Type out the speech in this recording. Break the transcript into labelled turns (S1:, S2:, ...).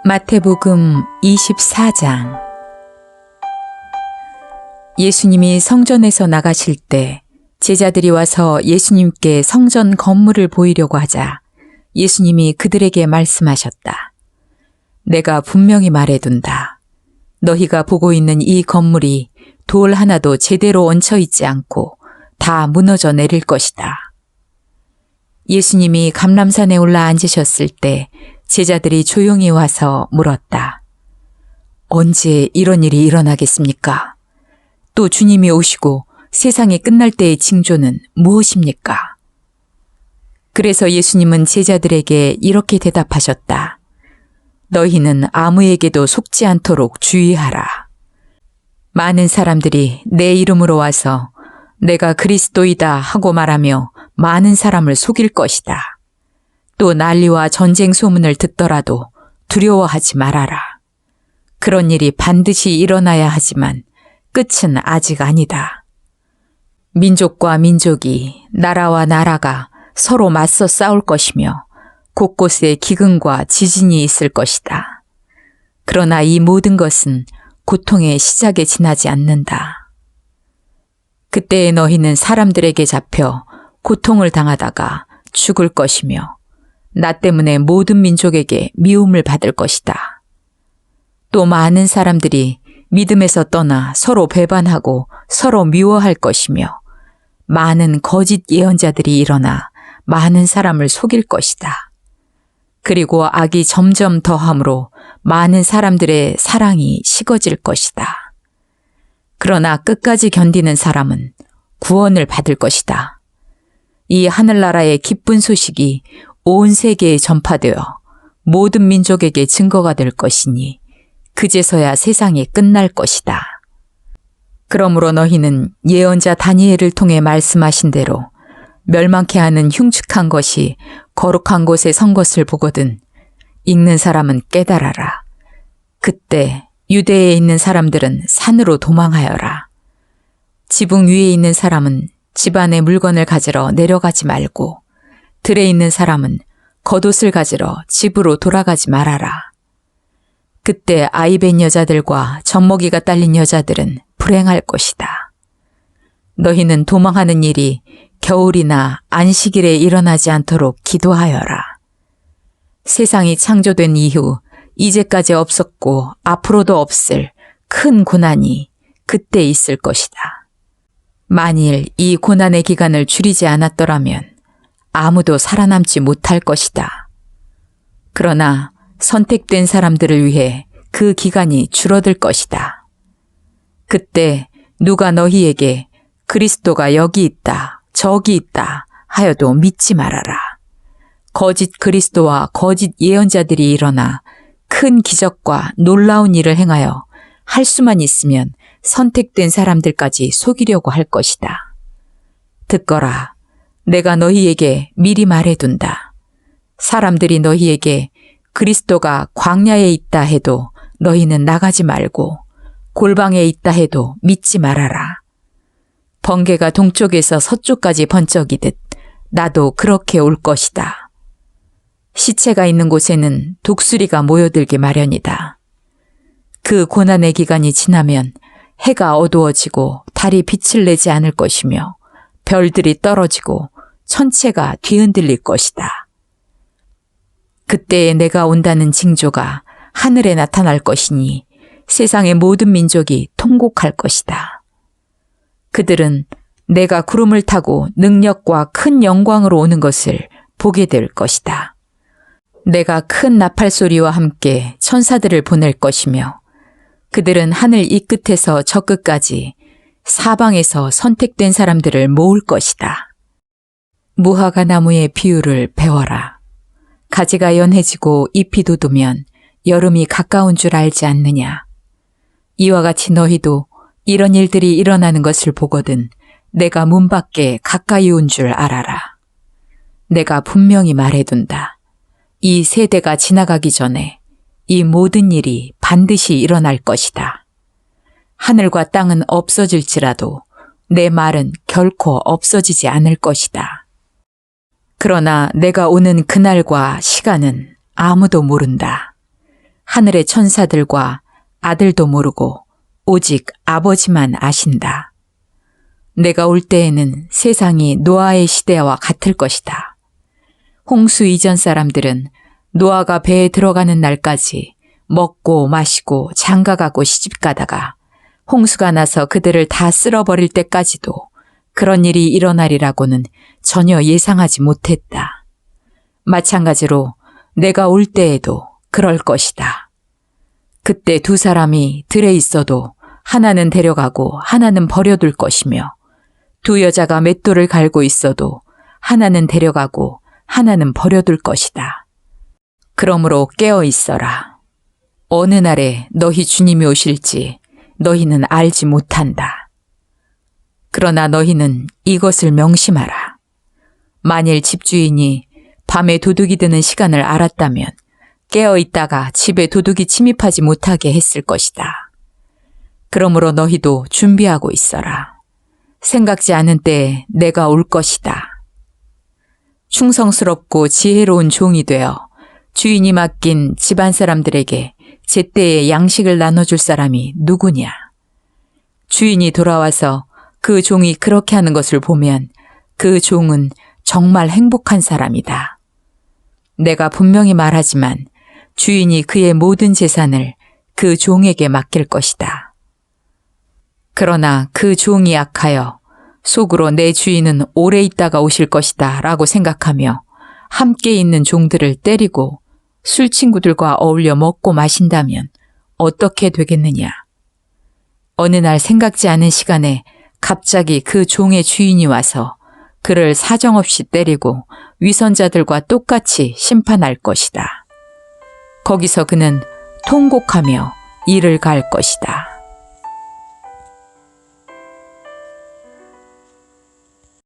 S1: 마태복음 24장. 예수님이 성전에서 나가실 때 제자들이 와서 예수님께 성전 건물을 보이려고 하자 예수님이 그들에게 말씀하셨다. 내가 분명히 말해둔다. 너희가 보고 있는 이 건물이 돌 하나도 제대로 얹혀 있지 않고 다 무너져 내릴 것이다. 예수님이 감람산에 올라 앉으셨을 때 제자들이 조용히 와서 물었다. 언제 이런 일이 일어나겠습니까? 또 주님이 오시고 세상이 끝날 때의 징조는 무엇입니까? 그래서 예수님은 제자들에게 이렇게 대답하셨다. 너희는 아무에게도 속지 않도록 주의하라. 많은 사람들이 내 이름으로 와서 내가 그리스도이다 하고 말하며 많은 사람을 속일 것이다. 또 난리와 전쟁 소문을 듣더라도 두려워하지 말아라. 그런 일이 반드시 일어나야 하지만 끝은 아직 아니다. 민족과 민족이, 나라와 나라가 서로 맞서 싸울 것이며 곳곳에 기근과 지진이 있을 것이다. 그러나 이 모든 것은 고통의 시작에 지나지 않는다. 그때에 너희는 사람들에게 잡혀 고통을 당하다가 죽을 것이며 나 때문에 모든 민족에게 미움을 받을 것이다. 또 많은 사람들이 믿음에서 떠나 서로 배반하고 서로 미워할 것이며 많은 거짓 예언자들이 일어나 많은 사람을 속일 것이다. 그리고 악이 점점 더함으로 많은 사람들의 사랑이 식어질 것이다. 그러나 끝까지 견디는 사람은 구원을 받을 것이다. 이 하늘나라의 기쁜 소식이 온 세계에 전파되어 모든 민족에게 증거가 될 것이니 그제서야 세상이 끝날 것이다. 그러므로 너희는 예언자 다니엘을 통해 말씀하신 대로 멸망케 하는 흉측한 것이 거룩한 곳에 선 것을 보거든 읽는 사람은 깨달아라. 그때 유대에 있는 사람들은 산으로 도망하여라. 지붕 위에 있는 사람은 집안의 물건을 가지러 내려가지 말고 들에 있는 사람은 겉옷을 가지러 집으로 돌아가지 말아라. 그때 아이 뵌 여자들과 젖먹이가 딸린 여자들은 불행할 것이다. 너희는 도망하는 일이 겨울이나 안식일에 일어나지 않도록 기도하여라. 세상이 창조된 이후 이제까지 없었고 앞으로도 없을 큰 고난이 그때 있을 것이다. 만일 이 고난의 기간을 줄이지 않았더라면 아무도 살아남지 못할 것이다. 그러나 선택된 사람들을 위해 그 기간이 줄어들 것이다. 그때 누가 너희에게 그리스도가 여기 있다, 저기 있다 하여도 믿지 말아라. 거짓 그리스도와 거짓 예언자들이 일어나 큰 기적과 놀라운 일을 행하여 할 수만 있으면 선택된 사람들까지 속이려고 할 것이다. 듣거라. 내가 너희에게 미리 말해둔다. 사람들이 너희에게 그리스도가 광야에 있다 해도 너희는 나가지 말고 골방에 있다 해도 믿지 말아라. 번개가 동쪽에서 서쪽까지 번쩍이듯 나도 그렇게 올 것이다. 시체가 있는 곳에는 독수리가 모여들기 마련이다. 그 고난의 기간이 지나면 해가 어두워지고 달이 빛을 내지 않을 것이며 별들이 떨어지고 천체가 뒤흔들릴 것이다. 그때에 내가 온다는 징조가 하늘에 나타날 것이니 세상의 모든 민족이 통곡할 것이다. 그들은 내가 구름을 타고 능력과 큰 영광으로 오는 것을 보게 될 것이다. 내가 큰 나팔 소리와 함께 천사들을 보낼 것이며 그들은 하늘 이 끝에서 저 끝까지 사방에서 선택된 사람들을 모을 것이다. 무화과 나무의 비유를 배워라. 가지가 연해지고 잎이 돋으면 여름이 가까운 줄 알지 않느냐. 이와 같이 너희도 이런 일들이 일어나는 것을 보거든 내가 문 밖에 가까이 온 줄 알아라. 내가 분명히 말해둔다. 이 세대가 지나가기 전에 이 모든 일이 반드시 일어날 것이다. 하늘과 땅은 없어질지라도 내 말은 결코 없어지지 않을 것이다. 그러나 내가 오는 그날과 시간은 아무도 모른다. 하늘의 천사들과 아들도 모르고 오직 아버지만 아신다. 내가 올 때에는 세상이 노아의 시대와 같을 것이다. 홍수 이전 사람들은 노아가 배에 들어가는 날까지 먹고 마시고 장가가고 시집가다가 홍수가 나서 그들을 다 쓸어버릴 때까지도 그런 일이 일어나리라고는 전혀 예상하지 못했다. 마찬가지로 내가 올 때에도 그럴 것이다. 그때 두 사람이 들에 있어도 하나는 데려가고 하나는 버려둘 것이며 두 여자가 맷돌을 갈고 있어도 하나는 데려가고 하나는 버려둘 것이다. 그러므로 깨어 있어라. 어느 날에 너희 주님이 오실지 너희는 알지 못한다. 그러나 너희는 이것을 명심하라. 만일 집주인이 밤에 도둑이 드는 시간을 알았다면 깨어 있다가 집에 도둑이 침입하지 못하게 했을 것이다. 그러므로 너희도 준비하고 있어라. 생각지 않은 때에 내가 올 것이다. 충성스럽고 지혜로운 종이 되어 주인이 맡긴 집안 사람들에게 제때에 양식을 나눠줄 사람이 누구냐? 주인이 돌아와서 그 종이 그렇게 하는 것을 보면 그 종은 정말 행복한 사람이다. 내가 분명히 말하지만 주인이 그의 모든 재산을 그 종에게 맡길 것이다. 그러나 그 종이 악하여 속으로 내 주인은 오래 있다가 오실 것이다 라고 생각하며 함께 있는 종들을 때리고 술 친구들과 어울려 먹고 마신다면 어떻게 되겠느냐? 어느 날 생각지 않은 시간에 갑자기 그 종의 주인이 와서 그를 사정없이 때리고 위선자들과 똑같이 심판할 것이다. 거기서 그는 통곡하며 이를 갈 것이다.